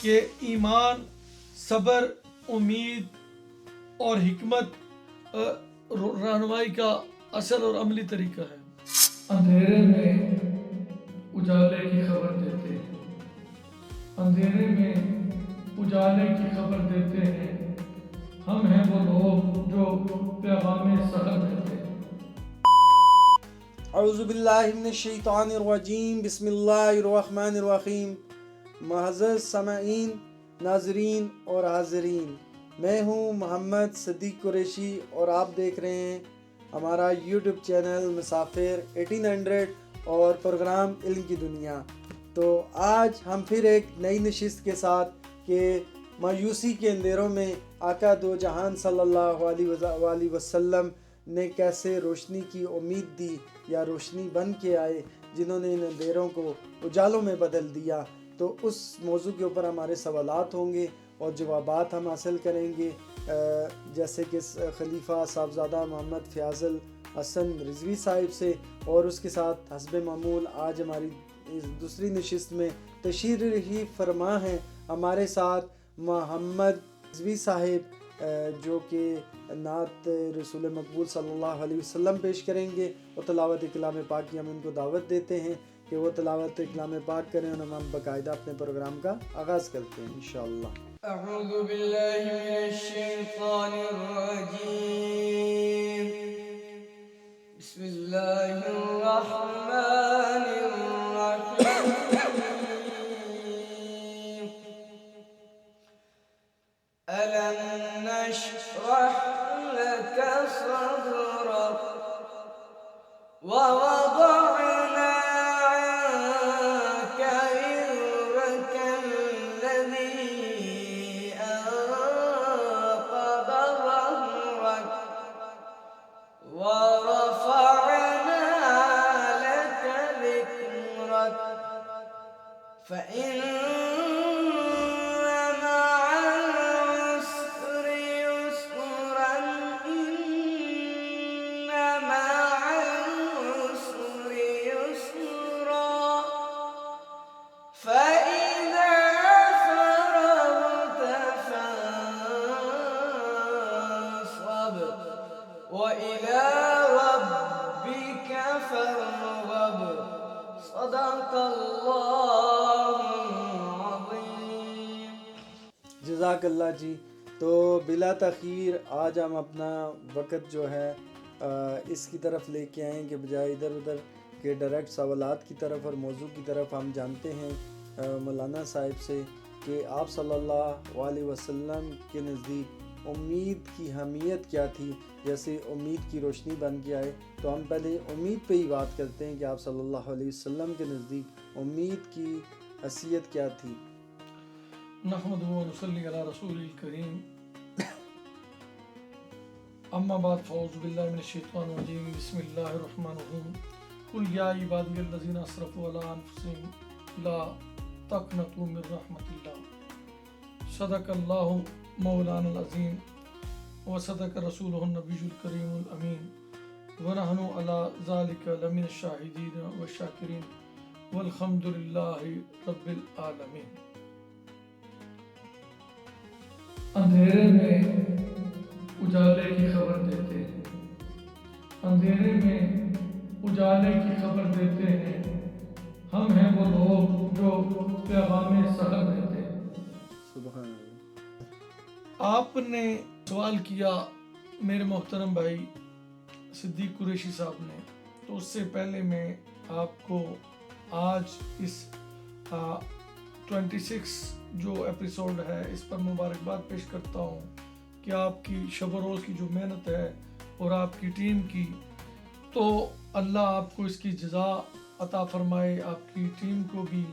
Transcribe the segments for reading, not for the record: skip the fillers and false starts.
کہ ایمان، صبر، امید اور حکمت رہنمائی کا اصل اور عملی طریقہ ہے۔ اندھیرے میں اجالے کی خبر دیتے ہیں، اندھیرے میں اجالے کی خبر دیتے ہیں، ہم ہیں وہ لوگ جو پیغام سحر دیتے ہیں۔ اعوذ باللہ من الشیطان الرجیم، بسم اللہ الرحمن الرحیم۔ معزز سامعین، ناظرین اور حاضرین، میں ہوں محمد صدیق قریشی اور آپ دیکھ رہے ہیں ہمارا یوٹیوب چینل مسافر 1800 اور پروگرام علم کی دنیا۔ تو آج ہم پھر ایک نئی نشست کے ساتھ کہ مایوسی کے اندھیروں میں آقا دو جہان صلی اللہ علیہ وسلم نے کیسے روشنی کی امید دی یا روشنی بن کے آئے جنہوں نے ان اندھیروں کو اجالوں میں بدل دیا۔ تو اس موضوع کے اوپر ہمارے سوالات ہوں گے اور جوابات ہم حاصل کریں گے، جیسے کہ خلیفہ صاحبزادہ محمد فیاض الحسن رضوی صاحب سے، اور اس کے ساتھ حسب معمول آج ہماری دوسری نشست میں تشریف فرما ہیں ہمارے ساتھ محمد رضوی صاحب، جو کہ نعت رسول مقبول صلی اللہ علیہ وسلم پیش کریں گے، اور تلاوت کلام پاک کی ہم ان کو دعوت دیتے ہیں کہ وہ تلاوت کلام پاک کریں، اور ہم باقاعدہ اپنے پروگرام کا آغاز کرتے ہیں انشاءاللہ۔ اعوذ باللہ من الشیطان الرجیم، بسم اللہ الرحمن الرحیم، ألم نشرح لك صدرك ووضعنا عنك وزرك الذي أنقض ظهرك ورفعنا لك ذكرك فإن وَإِلَى رَبِّكَ فَارْغَب، صدق اللہ العظیم۔ جزاک اللہ جی۔ تو بلا تاخیر آج ہم اپنا وقت جو ہے اس کی طرف لے کے آئیں کہ بجائے ادھر ادھر کے ڈائریکٹ سوالات کی طرف اور موضوع کی طرف ہم جانتے ہیں مولانا صاحب سے کہ آپ صلی اللہ علیہ وسلم کے نزدیک امید کی اہمیت کیا تھی، جیسے امید کی روشنی بن کے آئے۔ تو ہم پہلے امید پہ ہی بات کرتے ہیں کہ آپ صلی اللہ علیہ وسلم کے نزدیک امید کی حیثیت کیا تھی۔ نحمده ونصلي على رسول الكريم، اما بعد فاعوذ باللہ من الشیطان الرجیم، بسم اللہ الرحمن الرحیم، قل یا عبادی الذین اسرفوا علی انفسهم لا تقنطوا من رحمت اللہ، صدق اللہ مولانا العظیم وصدق رسولہ النبی الکریم الامین، ونحن علی ذلک لمن الشاہدین والشاکرین والحمد للہ رب العالمین۔ اندھیرے میں اجالے کی خبر دیتے ہیں، اندھیرے میں اجالے کی خبر دیتے ہیں، ہم ہیں وہ لوگ جو پیغام سحر دیتے ہیں۔ سبحان اللہ۔ آپ نے سوال کیا میرے محترم بھائی صدیق قریشی صاحب نے، تو اس سے پہلے میں آپ کو آج اس 26 جو ایپیسوڈ ہے اس پر مبارکباد پیش کرتا ہوں کہ آپ کی شب و روز کی جو محنت ہے اور آپ کی ٹیم کی، تو اللہ آپ کو اس کی جزا عطا فرمائے، آپ کی ٹیم کو بھی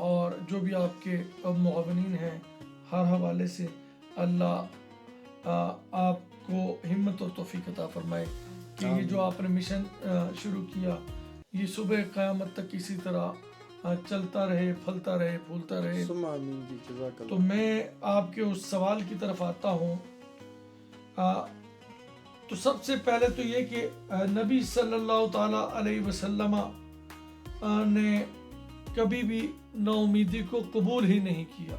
اور جو بھی آپ کے معاونین ہیں ہر حوالے سے، اللہ آپ کو ہمت اور توفیق عطا فرمائے کہ یہ جو آپ نے مشن شروع کیا یہ صبح قیامت تک اسی طرح چلتا رہے، پھلتا رہے، پھولتا رہے۔ تو میں آپ کے اس سوال کی طرف آتا ہوں۔ تو سب سے پہلے تو یہ کہ نبی صلی اللہ تعالیٰ علیہ وسلم نے کبھی بھی نا امیدی کو قبول ہی نہیں کیا،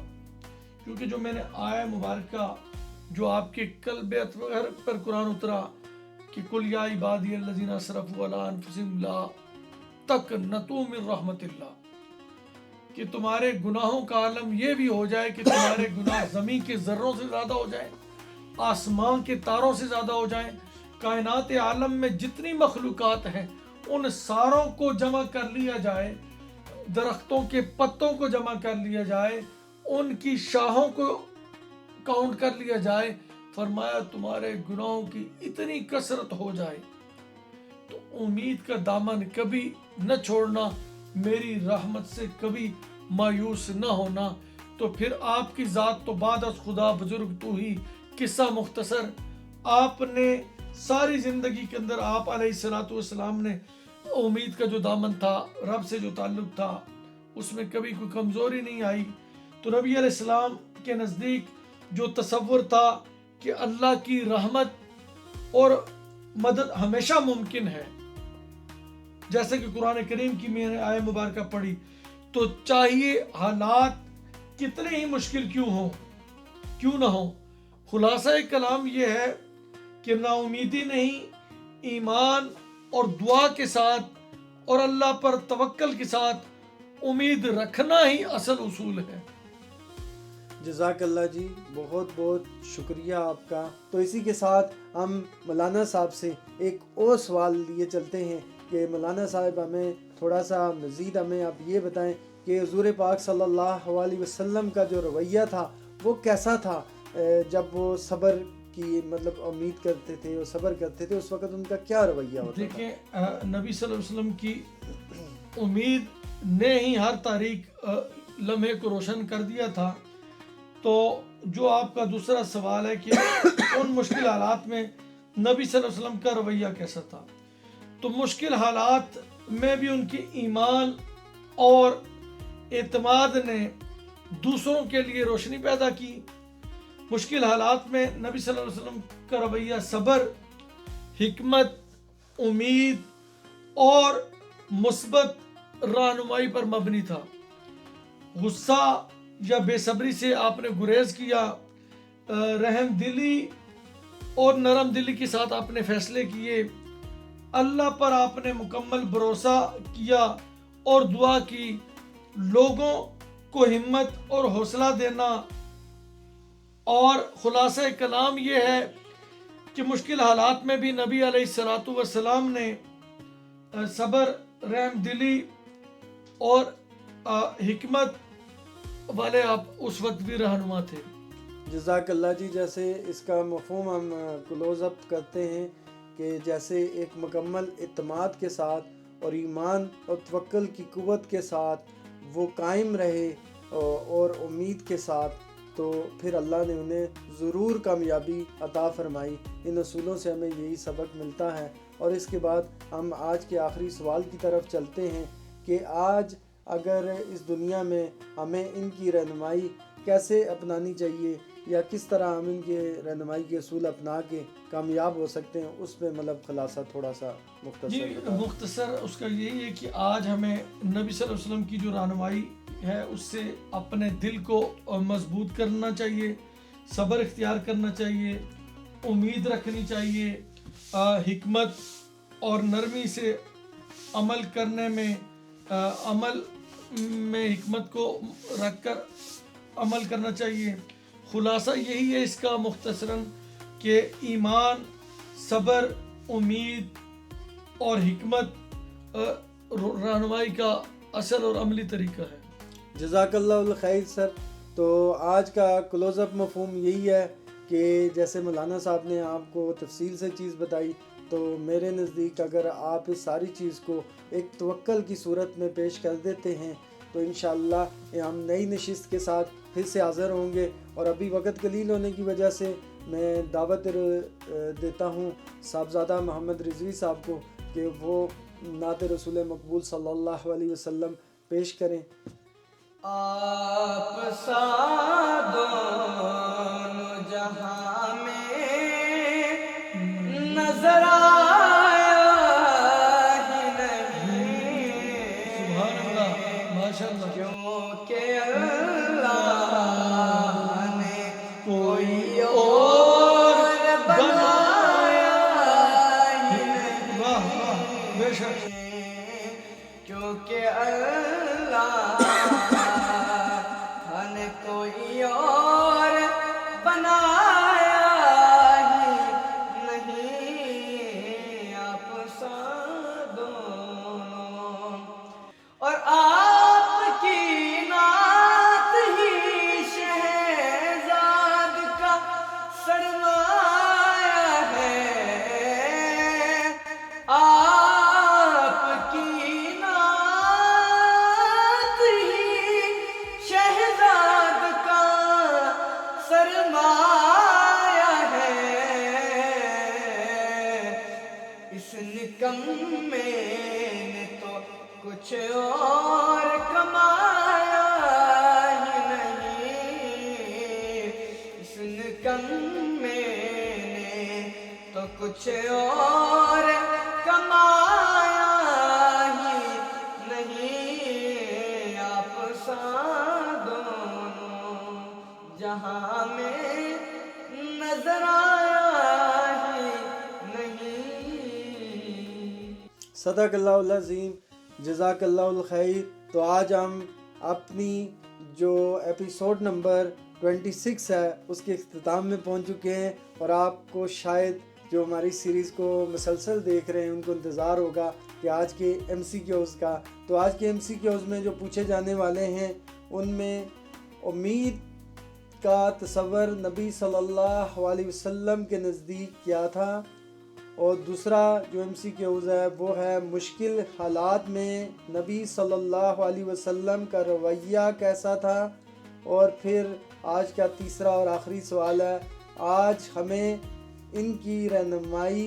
کیونکہ جو میں نے آیا مبارکہ جو آپ کے قلب اطہر پر قرآن اترا کہ کل یا عبادی الذین اسرفوا علی انفسہم لا تقنطوا من رحمت اللہ، کہ تمہارے گناہوں کا عالم یہ بھی ہو جائے کہ تمہارے گناہ زمین کے ذروں سے زیادہ ہو جائیں، آسمان کے تاروں سے زیادہ ہو جائیں، کائنات عالم میں جتنی مخلوقات ہیں ان ساروں کو جمع کر لیا جائے، درختوں کے پتوں کو جمع کر لیا جائے، ان کی شاخوں کو کاؤنٹ کر لیا جائے، فرمایا تمہارے گناہوں کی اتنی کثرت ہو جائے تو امید کا دامن کبھی نہ چھوڑنا، میری رحمت سے کبھی مایوس نہ ہونا۔ تو پھر آپ کی ذات تو بعد از خدا بزرگ تو ہی، قصہ مختصر، آپ نے ساری زندگی کے اندر آپ علیہ السلام نے امید کا جو دامن تھا، رب سے جو تعلق تھا، اس میں کبھی کوئی کمزوری نہیں آئی۔ تو نبی علیہ السلام کے نزدیک جو تصور تھا کہ اللہ کی رحمت اور مدد ہمیشہ ممکن ہے، جیسے کہ قرآن کریم کی میں نے آیہ مبارکہ پڑھی، تو چاہیے حالات کتنے ہی مشکل کیوں نہ ہوں، خلاصہ کلام یہ ہے کہ نا امیدی نہیں، ایمان اور دعا کے ساتھ اور اللہ پر توکل کے ساتھ امید رکھنا ہی اصل اصول ہے۔ جزاک اللہ جی، بہت بہت شکریہ آپ کا۔ تو اسی کے ساتھ ہم مولانا صاحب سے ایک اور سوال لیے چلتے ہیں کہ مولانا صاحب ہمیں تھوڑا سا مزید ہمیں آپ یہ بتائیں کہ حضور پاک صلی اللہ علیہ وسلم کا جو رویہ تھا وہ کیسا تھا جب وہ صبر کی مطلب امید کرتے تھے اور صبر کرتے تھے، اس وقت ان کا کیا رویہ ہوتا تھا؟ دیکھیں نبی صلی اللہ علیہ وسلم کی امید نے ہی ہر تاریک لمحے کو روشن کر دیا تھا۔ تو جو آپ کا دوسرا سوال ہے کہ ان مشکل حالات میں نبی صلی اللہ علیہ وسلم کا رویہ کیسا تھا، تو مشکل حالات میں بھی ان کی ایمان اور اعتماد نے دوسروں کے لیے روشنی پیدا کی۔ مشکل حالات میں نبی صلی اللہ علیہ وسلم کا رویہ صبر، حکمت، امید اور مثبت رہنمائی پر مبنی تھا۔ غصہ یا بے صبری سے آپ نے گریز کیا، رحم دلی اور نرم دلی کے ساتھ آپ نے فیصلے کیے، اللہ پر آپ نے مکمل بھروسہ کیا اور دعا کی، لوگوں کو ہمت اور حوصلہ دینا۔ اور خلاصہ کلام یہ ہے کہ مشکل حالات میں بھی نبی علیہ السلام نے صبر، رحم دلی اور حکمت والے آپ اس وقت بھی رہنما تھے۔ جزاک اللہ جی، جیسے اس کا مفہوم ہم کلوز اپ کرتے ہیں کہ جیسے ایک مکمل اعتماد کے ساتھ اور ایمان اور توکل کی قوت کے ساتھ وہ قائم رہے اور امید کے ساتھ، تو پھر اللہ نے انہیں ضرور کامیابی عطا فرمائی۔ ان اصولوں سے ہمیں یہی سبق ملتا ہے۔ اور اس کے بعد ہم آج کے آخری سوال کی طرف چلتے ہیں کہ آج اگر اس دنیا میں ہمیں ان کی رہنمائی کیسے اپنانی چاہیے یا کس طرح ہم ان کے رہنمائی کے اصول اپنا کے کامیاب ہو سکتے ہیں، اس پہ مطلب خلاصہ تھوڑا سا مختصر اس کا یہی ہے کہ آج ہمیں نبی صلی اللہ علیہ وسلم کی جو رہنمائی ہے اس سے اپنے دل کو مضبوط کرنا چاہیے، صبر اختیار کرنا چاہیے، امید رکھنی چاہیے، حکمت اور نرمی سے عمل کرنے میں عمل میں حکمت کو رکھ کر عمل کرنا چاہیے۔ خلاصہ یہی ہے اس کا مختصراً کہ ایمان، صبر، امید اور حکمت رہنمائی کا اصل اور عملی طریقہ ہے۔ جزاک اللہ الخیر سر۔ تو آج کا کلوز اپ مفہوم یہی ہے کہ جیسے مولانا صاحب نے آپ کو تفصیل سے چیز بتائی، تو میرے نزدیک اگر آپ اس ساری چیز کو ایک توکل کی صورت میں پیش کر دیتے ہیں تو انشاءاللہ ہم نئی نشست کے ساتھ پھر سے حاضر ہوں گے۔ اور ابھی وقت قلیل ہونے کی وجہ سے میں دعوت دیتا ہوں صاحبزادہ محمد رضوی صاحب کو کہ وہ نعت رسول مقبول صلی اللہ علیہ وسلم پیش کریں۔ آپ سا دونوں جہاں میں نظر آیا ہی نہیں، سبحان اللہ، ماشاء اللہ، کیونکہ اللہ بے شک کیونکہ اللہ نے کوئی اور بنایا ہی نہیں آپ سا دونوں، اور آپ کی نعت ہی شہزاد کا سرمایہ ہے، آپ کی نعت ہی شہزاد کا سرمایہ ہے، اس نکمے نے تو کچھ اور کمایا ہی نہیں، اس نکمے نے تو کچھ اور کمایا ہی نہیں آپ سا دونوں جہاں میں نظر آیا ہی نہیں۔ صدق اللہ العظیم، جزاک اللہ الخیر۔ تو آج ہم اپنی جو ایپیسوڈ نمبر 26 ہے اس کے اختتام میں پہنچ چکے ہیں، اور آپ کو شاید جو ہماری سیریز کو مسلسل دیکھ رہے ہیں ان کو انتظار ہوگا کہ آج کے MCQs کا۔ تو آج کے MCQs میں جو پوچھے جانے والے ہیں ان میں امید کا تصور نبی صلی اللہ علیہ وسلم کے نزدیک کیا تھا، اور دوسرا جو MCQs ہے وہ ہے مشکل حالات میں نبی صلی اللہ علیہ وسلم کا رویہ کیسا تھا، اور پھر آج کا تیسرا اور آخری سوال ہے آج ہمیں ان کی رہنمائی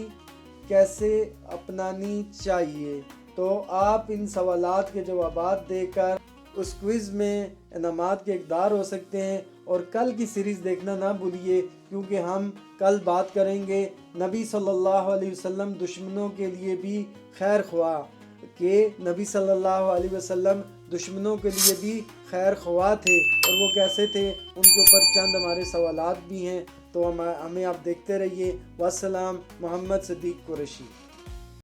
کیسے اپنانی چاہیے۔ تو آپ ان سوالات کے جوابات دے کر اس کوئز میں انعامات کے حقدار ہو سکتے ہیں، اور کل کی سیریز دیکھنا نہ بھولیے، کیونکہ ہم کل بات کریں گے نبی صلی اللہ علیہ وسلم دشمنوں کے لیے بھی خیر خواہ، کہ نبی صلی اللہ علیہ وسلم دشمنوں کے لیے بھی خیر خواہ تھے، اور وہ کیسے تھے ان کے اوپر چند ہمارے سوالات بھی ہیں۔ تو ہمیں آپ دیکھتے رہیے۔ والسلام، محمد صدیق قریشی۔